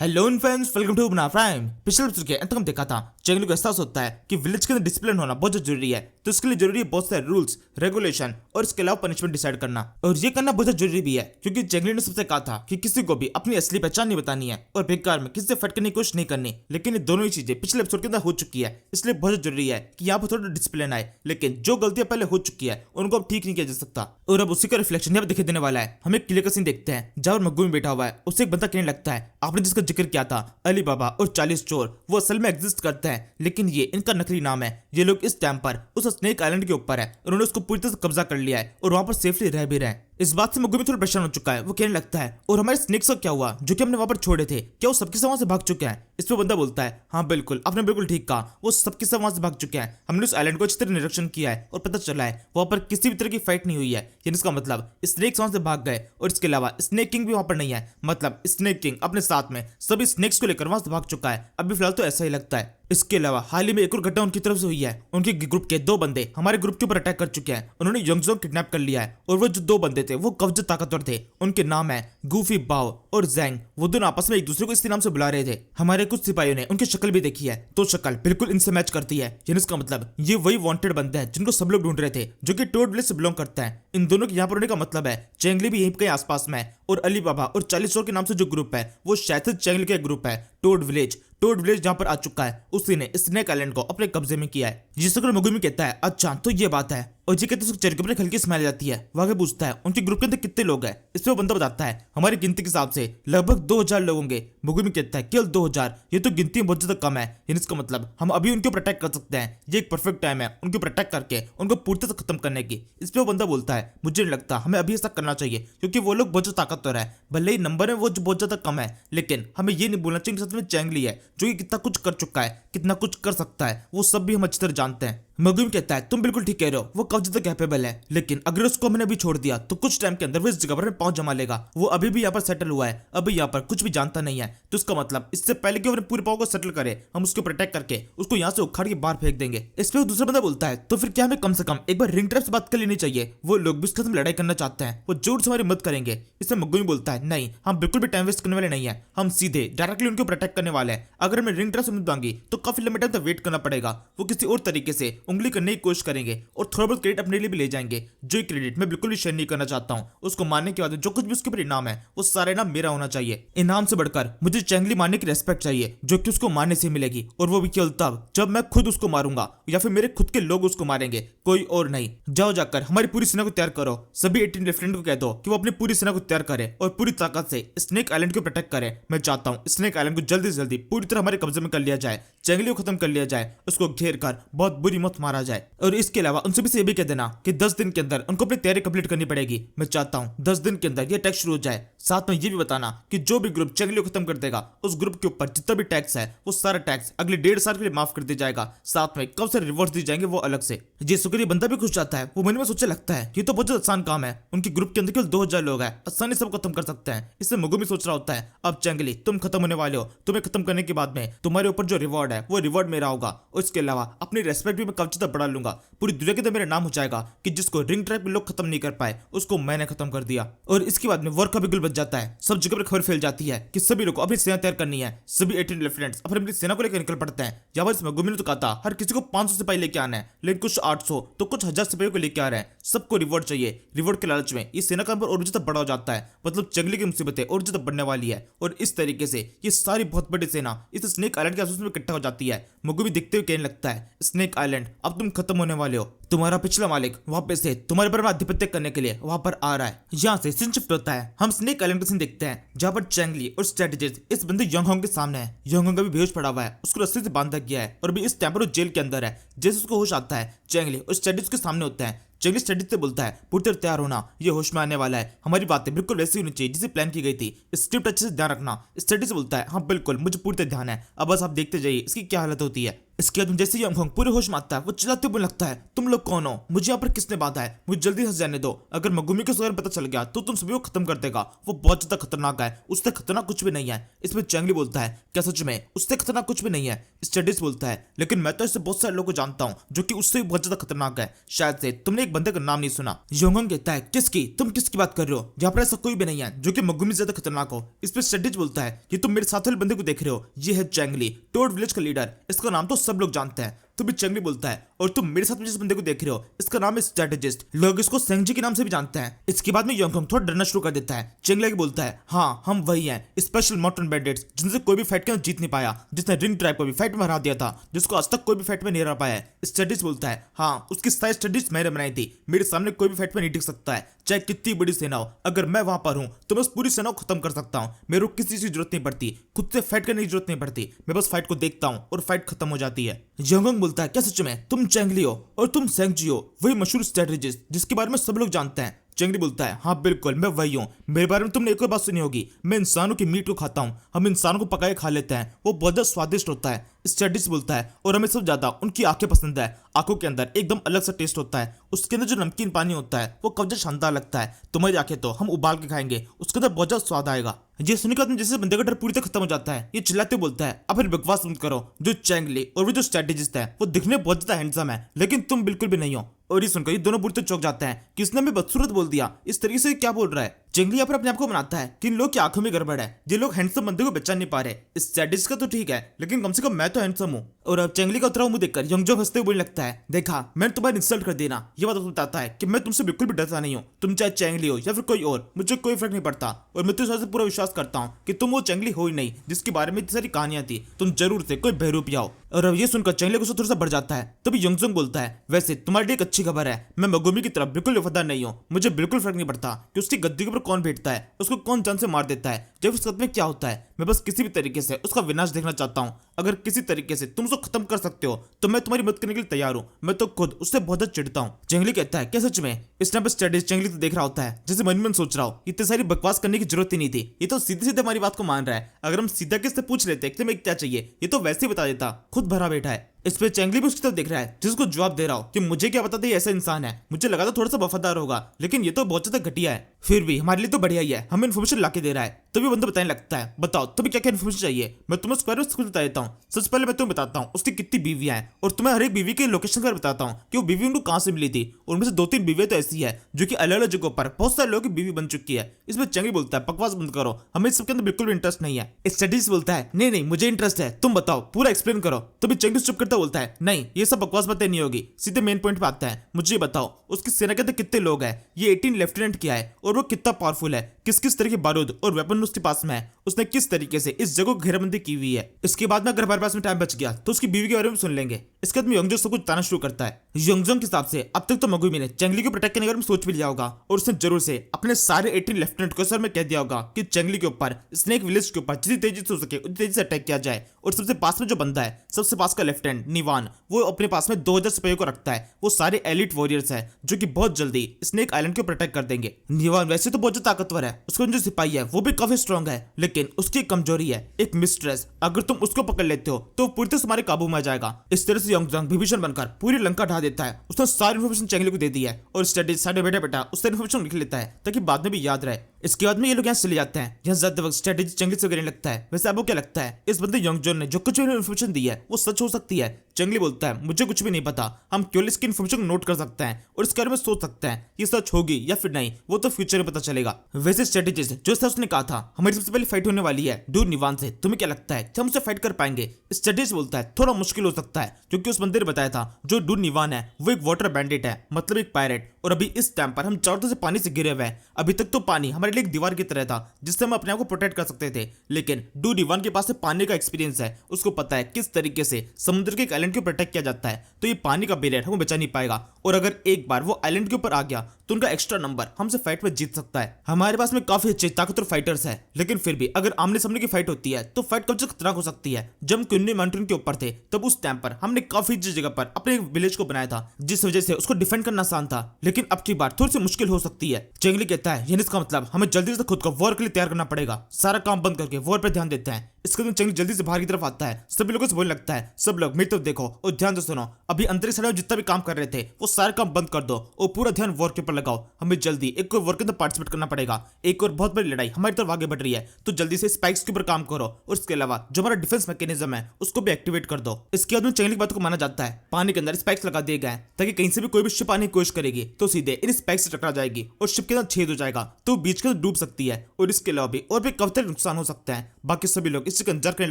Hello friends, welcome to अपना prime. पिछले episode के अंत में देखा था चैंगली को एहसास होता है कि विलेज के अंदर डिसिप्लिन होना बहुत जरूरी है। तो इसके लिए जरूरी है बहुत सारे रूल्स, रेगुलेशन और इसके अलावा पनिशमेंट डिसाइड करना। और ये करना बहुत जरूरी भी है क्योंकि चैंगली ने सबसे कहा था कि किसी को भी अपनी असली पहचान नहीं बतानी है और बेकार में किसी से फट करने की कोशिश नहीं करनी। लेकिन ये दोनों ही चीजें पिछले एपिसोड के अंदर हो चुकी है, इसलिए बहुत जरूरी है कि यहाँ पर थोड़ा डिसिप्लिन आए। लेकिन जो गलतियां पहले हो चुकी है उनको अब ठीक नहीं किया जा सकता और अब उसी का रिफ्लेक्शन यहाँ पर दिखाई देने वाला है। हम एक किले का सीन देखते हैं जहाँ मग्गू में बैठा हुआ है। उससे एक बंदा कहने लगता है, आपने जिसका जिक्र किया था अली बाबा और 40 चोर, वो असल में एग्जिस्ट करते हैं लेकिन ये इनका नकली नाम है। ये लोग इस टाइम पर उस स्नेक आइलैंड के ऊपर है, उन्होंने उसको पूरी तरह से कब्जा कर लिया है और वहां पर सेफली रह भी रहे हैं। इस बात से मग्गू भी थोड़ा परेशान हो चुका है। वो कहने लगता है, और हमारे स्नेक्स का क्या हुआ जो कि हमने वहां पर छोड़े थे, क्या वो सबके सब वहां से भाग चुके हैं? इस पर बंदा बोलता है, हाँ बिल्कुल, आपने बिल्कुल ठीक कहा, वो सबके सब वहां से भाग चुके हैं। हमने उस आइलैंड को अच्छी तरह निरीक्षण किया है और पता चला है वहां पर किसी भी तरह की फाइट नहीं हुई है। यानी इसका मतलब स्नेक्स वहां से भाग गए और इसके अलावा स्नेक किंग भी वहां पर नहीं है। मतलब स्नेक किंग अपने साथ में सभी स्नेक्स को लेकर वहां से भाग चुका है। अभी फिलहाल तो ऐसा ही लगता है। इसके अलावा हाल ही में एक और घटना उनकी तरफ से हुई है। उनके ग्रुप के दो बंदे हमारे ग्रुप के ऊपर अटैक कर चुके हैं। उन्होंने यंगजो को किडनैप कर लिया है और वो जो दो बंदे थे वो काफी ताकतवर थे। उनके नाम है गूफी बाओ और जैंग। वो दोनों आपस में एक दूसरे को इसी नाम से बुला रहे थे। हमारे कुछ सिपाहियों ने उनकी शक्ल भी देखी है तो शक्ल बिल्कुल इनसे मैच करती है। यानी इसका मतलब ये वही वांटेड बंदे हैं जिनको सब लोग ढूंढ रहे थे, जो कि टोड विलेज से बिलोंग करता है। इन दोनों के यहाँ पर होने का मतलब है चैंगली भी यहीं कहीं आसपास में है और अली बाबा और 40 चोर के नाम से जो ग्रुप है वो शायद चैंगली का ग्रुप है। टोड विलेज जहां पर आ चुका है उसी ने स्नेक आइलैंड को अपने कब्जे में किया है। जिसको मग्गू में कहता है, अच्छा तो ये बात है। और जी कहते हैं चेहरे के ऊपर हल्की स्मेल जाती है। वो आगे पूछता है, उनके ग्रुप के अंदर कितने लोग हैं? इस पे वो बंदा बताता है, हमारी गिनती के हिसाब से लगभग 2000 लोग होंगे। मग्गू में कहता है, केवल 2000? ये तो गिनती बहुत ज्यादा कम है। यानी इसका मतलब हम अभी उनके ऊपर अटैक कर सकते हैं। ये एक परफेक्ट टाइम है उनके ऊपर अटैक करके उनको पूरी तरह से खत्म करने की। इस पे वो बंदा बोलता है, मुझे नहीं लगता हमें अभी ऐसा करना चाहिए क्योंकि वो लोग बहुत ज्यादा ताकतवर है। भले ही नंबर में वो बहुत ज्यादा कम है लेकिन हमें ये नहीं बोलना चाहिए कि चैंगली है जो कि कितना कुछ कर चुका है, कितना कुछ कर सकता है, वो सब भी हम अच्छी तरह जानते हैं। मग्गू कहता है, तुम बिल्कुल ठीक कह रहे हो, वो काफी ज्यादा कैपेबल है लेकिन अगर उसको हमने अभी छोड़ दिया तो कुछ टाइम के अंदर वो इस जगह पर पहुंच जमा लेगा। वो अभी भी यहाँ पर सेटल हुआ है, अभी यहाँ पर कुछ भी जानता नहीं है। तो इसका मतलब इससे पहले कि वो अपने पूरे पावर को सेटल करे हम उसको प्रोटेक्ट करके उसको यहाँ से उखाड़ के बाहर फेंक देंगे। इस पर दूसरा बंदा बोलता है, तो फिर क्या हमें कम से कम एक बार रिंग ट्रैप से बात कर लेनी चाहिए? वो लोग भी उसके साथ लड़ाई करना चाहते हैं, वो जोर से हमारी मदद करेंगे। इसमें मग्गू बोलता है, नहीं, हम बिल्कुल भी टाइम वेस्ट करने वाले नहीं है, हम सीधे डायरेक्टली उनको प्रोटेक्ट करने वाले हैं। अगर हमें रिंग ट्रैप से मदद मांगी तो काफी लंबे टाइम तक वेट करना पड़ेगा। वो किसी और तरीके से उंगली करने की कोशिश करेंगे और थोड़ा बहुत क्रेडिट अपने लिए भी ले जाएंगे। जो क्रेडिट मैं बिल्कुल भी शेयर नहीं करना चाहता हूं। उसको मारने के बाद जो कुछ भी उसके ऊपर इनाम है वो सारा इनाम मेरा होना चाहिए। इनाम से बढ़कर मुझे चैंगली मारने की रेस्पेक्ट चाहिए जो कि उसको मारने से मिलेगी, और वो भी केवल तब जब मैं खुद उसको मारूंगा या फिर मेरे खुद के लोग उसको मारेंगे, कोई और नहीं। जाओ जाकर हमारी पूरी सेना को तैयार करो। सभी 18 लेफ्टिनेंट को कह दो कि वो अपनी पूरी सेना को तैयार करे और पूरी ताकत से स्नेक आइलैंड को प्रोटेक्ट करे। मैं चाहता हूँ स्नेक आइलैंड को जल्दी से जल्दी पूरी तरह हमारे कब्जे में कर लिया जाए, चैंगली को खत्म कर लिया जाए, उसको घेर कर बहुत बुरी मौत मारा जाए। और इसके अलावा उनसे भी ये भी कह देना कि 10 दिन के अंदर उनको अपनी तैयारी कंप्लीट करनी पड़ेगी। मैं चाहता हूं 10 दिन के अंदर ये अटैक शुरू हो जाए। साथ में ये भी बताना कि जो भी ग्रुप चैंगली को खत्म कर देगा उस ग्रुप के ऊपर जितना भी टैक्स है वो सारा टैक्स अगले 1.5 साल के लिए माफ कर दिया जाएगा। साथ में कब से रिवॉर्ड दिए जाएंगे वो अलग से। जी सुकर बंदा भी खुश जाता है। वो मन में सोचने लगता है ये तो बहुत आसान काम है, उनके ग्रुप के अंदर केवल 2000 लोग हैं, आसानी से खत्म कर सकते हैं। इससे मग्गू भी सोच रहा होता है, अब चैंगली तुम खत्म होने वाले हो, तुम्हें खत्म करने के बाद में तुम्हारे ऊपर जो रिवॉर्ड है वो रिवॉर्ड मेरा होगा और इसके अलावा अपनी रेस्पेक्ट भी मैं काफी ज्यादा बढ़ा लूंगा। पूरी दुनिया के अंदर मेरा नाम हो जाएगा कि जिसको रिंग ट्रैप के लोग खत्म नहीं कर पाए उसको मैंने खत्म कर दिया। और इसके बाद में वॉर का बिगुल बच जाता है। सब जगह पर खबर फैल जाती है कि सभी लोग को अपनी सेना तैयार करनी है। सभी 18 लेफ्टिनेंट्स अपनी सेना को लेकर निकल पड़ते हैं। जहां पर मग्गू ने तो कहा था हर किसी को 500 सिपाही लेके आना है, लेकिन कुछ 800 तो कुछ 1000 सिपाहियों को लेके आ रहे हैं। सबको रिवॉर्ड चाहिए। रिवॉर्ड के लालच में ये सेना का नंबर और भी ज्यादा बड़ा हो जाता है। मतलब चैंगली की मुसीबतें और ज्यादा बढ़ने वाली है और इस तरीके से ये सारी बहुत बड़ी सेना इस स्नेक आइलैंड के आसपास में इकट्ठा हो जाती है। मग्गू भी देखते हुए कहने लगता है, स्नेक आइलैंड अब तुम खत्म होने वाले हो। तुम्हारा पिछला मालिक वापस से तुम्हारे पर आधिपत्य करने के लिए वहां पर आ रहा है। यहाँ से सीन शिफ्ट होता है। हम स्नेक आइलैंड का सीन देखते हैं जहाँ पर चैंगली और स्ट्रेटेजिस्ट इस बंदे योंगहोंग के सामने है। योंगहोंग का भी बेहोश पड़ा हुआ है, उसको रस्सी से बांधा गया है और अभी इस टाइम पर वो जेल के अंदर है। जैसे उसको होश आता है चैंगली और स्ट्रेटेजिस्ट के सामने होता है। चैंगली स्टडीज से बोलता है, पूरी तरह तैयार होना, ये होश में आने वाला है। हमारी बातें बिल्कुल वैसी होनी चाहिए जैसे प्लान की गई थी। स्क्रिप्ट अच्छे से ध्यान रखना। स्टडीज से बोलता है, हाँ बिल्कुल, मुझे पूरी तरह ध्यान है, अब बस आप देखते जाइए इसकी क्या हालत होती है। इसके बाद जैसे योंगहोंग पूरे होश में आता है वो चिल्लाते हुए लगता है, तुम लोग कौन हो? मुझे यहाँ पर किसने बांधा है? मुझे जल्दी हंस जाने दो। अगर मग्गूमी के बारे में पता चल गया तो तुम सभी को खत्म कर देगा। वो बहुत ज्यादा खतरनाक है, उससे खतरनाक कुछ भी नहीं है। इसमें चैंगली बोलता है, क्या सच में उससे खतरनाक कुछ भी नहीं है? स्टडीज बोलता है लेकिन मैं तो ऐसे बहुत सारे लोगों को जानता हूँ जो कि उससे भी बहुत ज्यादा खतरनाक है, शायद से तुमने एक बंदे का नाम नहीं सुना। योंगोंग कहता है किसकी, तुम किसकी बात कर रहे हो? यहाँ पर ऐसा कोई भी नहीं है जो कि मगुमी से ज्यादा खतरनाक हो। इस पर स्टडीज बोलता है ये तुम मेरे साथ वाले बंदे को देख रहे हो, ये है चैंगली, टोड विलेज का लीडर, इसका नाम तो सब लोग जानते हैं। तो भी चंगली बोलता है और तुम मेरे साथ जिस बंदे को देख रहे हो इसका नाम है स्ट्रेटेजिस्ट, लोग इसको सेंगजी के नाम से भी जानते हैं। इसके बाद में योंगकोंग थोड़ा डरना शुरू कर देता है। चेंगले बोलता है हाँ हम वही हैं, स्पेशल माउंटेन बैंडिट्स जिनसे कोई भी फाइट के अंदर जीत नहीं पाया, जिसने रिंग ट्राइब को भी फाइट में हरा दिया था, जिसको आज तक कोई भी फाइट में नहीं हरा पाया है। स्टडीज बोलता है हाँ उसकी सारी स्टडीज मैंने बनाई थी, मेरे सामने कोई भी फाइट में नहीं टिक सकता है, चाहे कितनी बड़ी सेना हो। अगर मैं वहां पर हूं तो मैं उस पूरी सेना को खत्म कर सकता हूं, मेरे को किसी चीज की जरूरत नहीं पड़ती, खुद से फाइट करने की जरूरत नहीं पड़ती, मैं बस फाइट को देखता हूं और फाइट खत्म हो जाती है। योंगकोंग बोलता है क्या सच में तुम चेंगली हो और तुम सेंगजी हो, वही मशहूर स्ट्रेटेजिस्ट जिसके बारे में सब लोग जानते हैं? चेंगली बोलता है हाँ बिल्कुल मैं वही हूँ, मेरे बारे में तुमने एक और बात सुनी होगी, मैं इंसानों की मीट को खाता हूँ, हम इंसानों को पकाए खा लेते हैं, वो बहुत ज्यादा स्वादिष्ट होता है। स्टडीज बोलता है और हमें सब ज्यादा उनकी आंखें पसंद है, आंखों के अंदर एकदम अलग सा टेस्ट होता है, उसके अंदर जो नमकीन पानी होता है वो कब शानदार लगता है, तुम्हारी आंखें तो हम उबाल के खाएंगे, उसके अंदर बहुत ज्यादा स्वाद आएगा। ये सुनने के बाद जैसे बंदे का डर पूरी तरह खत्म हो जाता है, ये चिल्लाते बोलता है अब फिर बकवास मत करो, जो चैंगली और वो जो स्ट्रेटेजिस्ट है वो दिखने बहुत ज्यादा हैंडसम है लेकिन तुम बिल्कुल भी नहीं हो। और ये सुनकर ये दोनों बुरी तरह चौंक जाते हैं, किसने हमें बदसूरत बोल दिया, इस तरीके से क्या बोल रहा है। चेंगली यहाँ पर अपने आप को बनाता है कि इन लोग की आंखों में गड़बड़ है, ये लोग हैंडसम बंदे को पहचान नहीं पा रहे। इस स्ट्रेटेजिस्ट का तो ठीक है लेकिन कम से कम मैं तो हैंडसम हूँ। और अब चेंगली का उतरा मुंह देखकर योंगजोंग हंसते हुए बोलने लगता है देखा मैंने तुम्हारी इंसल्ट कर देना, ये बात बताता है कि मैं तुमसे बिल्कुल भी डरता नहीं हूँ, तुम चाहे चेंगली हो या फिर कोई और, मुझे कोई फर्क नहीं पड़ता, और मैं तो पूरा विश्वास करता हूँ कि तुम वो चेंगली हो ही नहीं जिसके बारे में इतनी सारी कहानियां थी, तुम जरूर से कोई बहरूपिया हो। और अब ये सुनकर चेंगली को थोड़ा सा बढ़ जाता है। तभी योंगजोंग बोलता है वैसे तुम्हारे लिए एक अच्छी खबर है, मैं मगुमी की तरफ बिल्कुल वफादार नहीं हूँ, मुझे बिल्कुल फर्क नहीं पड़ता कि उसकी गद्दी के ऊपर कौन बैठता है, उसको कौन जान से मार देता है, जब उस में क्या होता है, मैं बस किसी भी तरीके से उसका विनाश देखना चाहता हूँ। अगर किसी तरीके से तुम उसको खत्म कर सकते हो तो मैं तुम्हारी मदद करने के लिए तैयार हूँ, मैं तो खुद उससे बहुत ज्यादा चिढ़ता हूँ। चेंगली कहता है क्या सच में? इस टाइम पर स्टडीज चेंगली तो देख रहा होता है जैसे मन में सोच रहा हो इतनी सारी बकवास करने की जरूरत ही नहीं थी, ये तो सीधे सीधे हमारी बात को मान रहा है, अगर हम सीधा किससे पूछ लेते कि तुम्हें क्या चाहिए ये तो वैसे ही बता देता, खुद भरा बैठा है। इस पे चेंगली भी उसकी तरफ देख रहा है जिसको जवाब दे रहा हो कि मुझे क्या पता था ये ऐसा इंसान है, मुझे लगा था थोड़ा सा वफादार होगा लेकिन ये तो बहुत ज्यादा घटिया है, फिर भी हमारे लिए तो बढ़िया ही है, हमें इन्फॉर्मेशन लाके दे रहा है। तभी बंदा बताने लगता है बताओ तुम्हें क्या क्या इन्फॉर्मेशन चाहिए, मैं तुम्हें उसके बारे में कुछ बता देता हूँ। सबसे पहले मैं तुम्हें बताता हूँ उसकी कितनी बीवियां हैं और तुम्हें हर एक बीवी के लोकेशन पर बताता हूँ कि वो बीवी उनको कहाँ से मिली थी, उनमें से 2-3 बीवियां तो ऐसी है जो कि अलग अलग जगहों पर बहुत सारे लोगों की बीवी बन चुकी है। इसमें चेंगली बोलता है बकवास बंद करो, हमें इस सबके अंदर बिल्कुल भी इंटरेस्ट नहीं है। स्टडीज बोलता है नहीं नहीं मुझे इंटरेस्ट है, तुम बताओ पूरा एक्सप्लेन करो। तभी चेंगली चुप करता बोलता है नहीं ये सब बकवास बातें नहीं होगी, सीधे मेन पॉइंट पे आता है, मुझे बताओ उसकी सेना के अंदर कितने लोग हैं, ये 18 लेफ्टिनेंट क्या है और वो कितना पावरफुल है, किस किस तरह के बारूद और वेपन उसके पास में है, उसने किस तरीके से इस जगह को घेराबंदी की हुई है। इसके बाद में अगर हमारे पास में टाइम बच गया तो उसकी बीवी के बारे में सुन लेंगे। इसके बाद में योंगजोंग सब कुछ बताना शुरू करता है। योंगजोंग के हिसाब से अब तक तो मगुमी ने चेंगली को प्रोटेक्ट करने के बारे में सोच भी लिया होगा और उसने जरूर से अपने सारे 18 लेफ्टिनेंट को सर में कह दिया होगा कि चेंगली के ऊपर स्नेक विलेज के ऊपर जितनी तेजी से हो सके उतनी तेजी से अटैक किया जाए। और सबसे पास में जो बंदा है, सबसे पास का लेफ्टिनेंट निवान, वो अपने पास में 2000 सिपाहियों को रखता है, वो सारे एलिट वॉरियर्स है जो कि बहुत जल्दी स्नेक आइलैंड को प्रोटेक्ट कर देंगे। निवान वैसे तो बहुत ज्यादा ताकतवर है, उसका जो सिपाही है वो भी काफी स्ट्रॉन्ग है, लेकिन उसकी एक कमजोरी है, एक मिस्ट्रेस, अगर तुम उसको पकड़ लेते हो तो पूरी तरह तुम्हारे काबू में आ जाएगा। इस तरह से योंगजोंग विभीषण बनकर पूरी लंका ढा देता है। उसने सारी इन्फॉर्मेशन चेंगली को दे दी है और स्टडीज साढ़े बेटा बेटा उससे इन्फॉर्मेशन लिख लेता है ताकि बाद में भी याद रहे। इसके बाद में ये लोग यहाँ चले जाते हैं जहाँ ज्यादा वक्त स्ट्रेटेजी चेंगली से करने लगता है। वैसे आपको क्या लगता है इस बंदे योंगजोंग ने जो कुछ भी इन्फॉर्मेशन दी है वो सच हो सकती है? चेंगली बोलता है मुझे कुछ भी नहीं पता, हम केवल इसकी इन्फॉर्मेशन को नोट कर सकते हैं और इसके बारे में सोच सकते हैं ये सच होगी या फिर नहीं, वो तो फ्यूचर में पता चलेगा। वैसे स्ट्रेटेजिस्ट जो सच उसने कहा था हमारी सबसे पहले फाइट होने वाली है डूर निवान से, तुम्हें क्या लगता है कि हम उससे फाइट कर पाएंगे? स्ट्रेटेजिस्ट बोलता है थोड़ा मुश्किल हो सकता है क्योंकि उस बंदे ने बताया था जो डूर निवान है वो एक वाटर बैंडिट है, मतलब एक पायरेट, और अभी इस टाइम पर हम चारों तरफ से पानी से घिरे हुए हैं। अभी तक तो पानी हमारे लिए एक दीवार की तरह था जिससे हम अपने आप को प्रोटेक्ट कर सकते थे, लेकिन डू निवान के पास से पानी का एक्सपीरियंस है, उसको पता है किस तरीके से समुद्र के एक आइलैंड को प्रोटेक्ट किया जाता है, तो ये पानी का बैरियर हमें बचा नहीं पाएगा। और अगर एक बार वो आइलैंड के ऊपर आ गया तो उनका एक्स्ट्रा नंबर हमसे फाइट में जीत सकता है। हमारे पास में काफी अच्छे ताकतवर फाइटर्स है, लेकिन फिर भी अगर आमने सामने की फाइट होती है तो फाइट कब से खतरनाक हो सकती है। जब हम क्विन्नी माउंटेन के ऊपर थे तब उस टाइम पर हमने काफी अच्छी जगह पर अपने विलेज को बनाया था जिस वजह से उसको डिफेंड करना आसान था, लेकिन अब की बार थोड़ी सी मुश्किल हो सकती है। चेंगली कहता है यानी इसका मतलब हमें जल्दी से खुद को वॉर के लिए तैयार करना पड़ेगा, सारा काम बंद करके वॉर पर ध्यान देते हैं। इसके बाद चंगली जल्दी से बाहर की तरफ आता है, सभी लोगों से बोलने लगता है, सब लोग मेरी तरफ देखो और ध्यान से सुनो। अभी अंतरिक्ष में जितना भी काम कर रहे थे वो सारे काम बंद कर दो और पूरा ध्यान वॉर के ऊपर लगाओ। हमें जल्दी एक और वॉर के अंदर पार्टिसिपेट करना पड़ेगा। एक और बहुत बड़ी लड़ाई हमारी तरफ आगे बढ़ रही है, तो जल्दी से स्पाइक्स के ऊपर काम करो और इसके अलावा जो हमारा डिफेंस मैकेनिज्म है उसको भी एक्टिवेट कर दो। इसके बाद चंगली की बातों को माना जाता है। पानी के अंदर स्पाइक्स लगा दिए गए ताकि कहीं से भी कोई भी शिप आने की कोशिश करेगी तो सीधे इन स्पाइक्स से टकरा जाएगी और शिप के अंदर छेद हो जाएगा, तो बीच के अंदर डूब सकती है। और इसके अलावा भी और भी कब तक नुकसान हो सकता है। बाकी सभी लोग इसी का इंतजार करने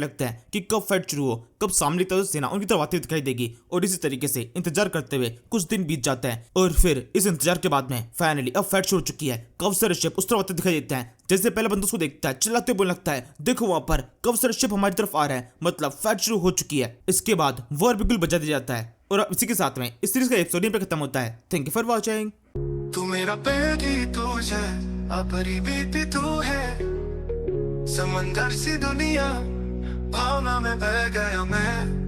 लगते हैं कि कब फाइट शुरू हो, कब सामने की तरफ सेना उनकी तरफ आती दिखाई देगी। और इसी तरीके से इंतजार करते हुए कुछ दिन बीत जाते हैं और फिर इस इंतजार के बाद में फाइनली अब फाइट शुरू हो चुकी है। कब सारे शिप उस तरफ आते दिखाई देते हैं। जैसे पहले बंदा उसको देखता है, चिल्लाते बोलने लगता है, देखो वहां पर कब सारे शिप हमारी तरफ आ रहे हैं, मतलब फाइट शुरू हो चुकी है। इसके बाद वॉर बिल्कुल बजा दिया जाता है और अब इसी के साथ में इस सीरीज का एपिसोड यहीं पे खत्म होता है। Thank you for watching. तू मेरा बेटी तू है, अपनी बेटी तू है, समंदर सी दुनिया भावना में बह गया मैं।